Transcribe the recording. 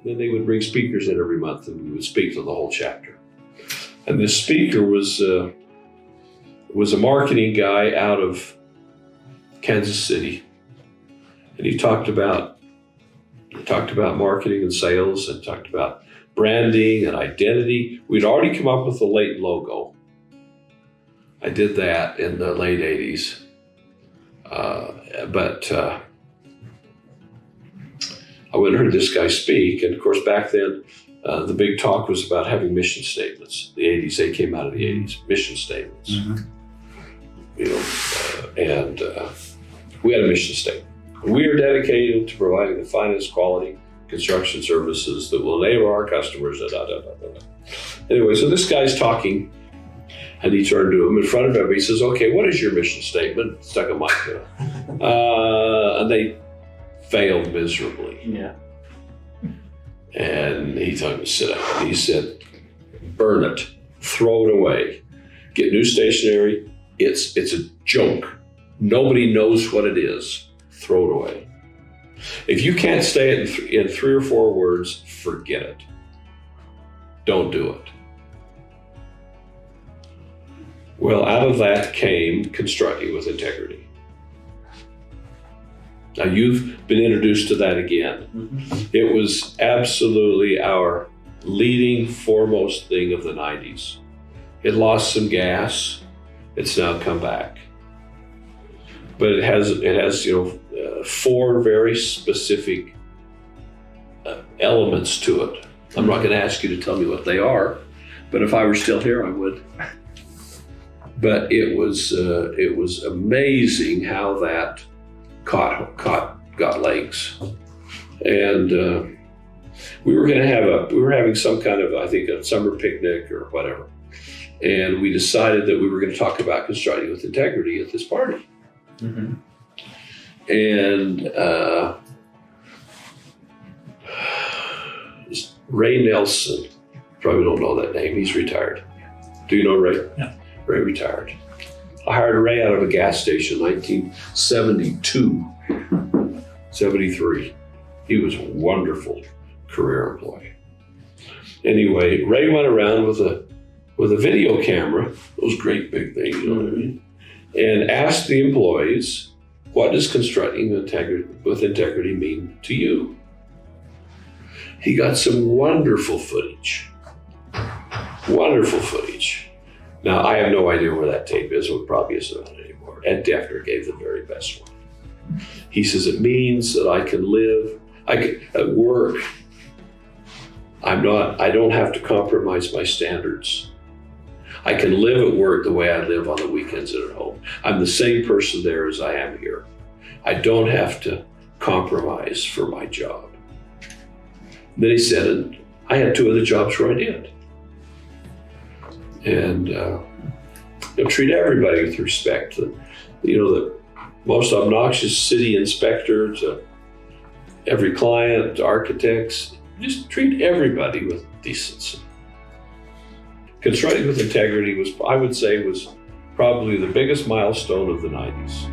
then they would bring speakers in every month, and we would speak to the whole chapter. And this speaker was a marketing guy out of Kansas City, and he talked about marketing and sales, and talked about branding and identity. We'd already come up with the Layton logo. I did that in the late 80s. But I went and heard this guy speak. And of course, back then, the big talk was about having mission statements. The 80s, they came out of the 80s, mission statements. Mm-hmm. And we had a mission statement. We are dedicated to providing the finest quality construction services that will enable our customers. Anyway, so this guy's talking, and he turned to him in front of everybody. He says, "Okay, what is your mission statement?" Stuck a mic there. And they failed miserably. Yeah. And he told him to sit down. He said, "Burn it, throw it away, get new stationery. It's a joke. Nobody knows what it is. Throw it away. If you can't say it in 3 or 4 words, forget it. Don't do it." Well, out of that came constructing with integrity. Now, you've been introduced to that again. Mm-hmm. It was absolutely our leading, foremost thing of the 90s. It lost some gas. It's now come back. But it has 4 very specific elements to it. I'm not going to ask you to tell me what they are, but if I were still here, I would. But it was amazing how that got legs. And we were having some kind of, I think, a summer picnic or whatever. And we decided that we were going to talk about constructing with integrity at this party. Mm-hmm. And Ray Nelson, probably don't know that name, he's retired. Do you know Ray? Yeah. Ray retired. I hired Ray out of a gas station, 1972, 73. He was a wonderful career employee. Anyway, Ray went around with a video camera, those great big things, you know what I mean, and asked the employees, "What does constructing with integrity mean to you?" He got some wonderful footage. Wonderful footage. Now, I have no idea where that tape is. It probably isn't on anymore. Ed Defner gave the very best one. He says, "It means that I can live, at work, I don't have to compromise my standards. I can live at work the way I live on the weekends and at home. I'm the same person there as I am here. I don't have to compromise for my job." Then he said, and I had 2 other jobs where I did. And treat everybody with respect. The most obnoxious city inspector to every client, to architects, just treat everybody with decency. Constructing with integrity was probably the biggest milestone of the 90s.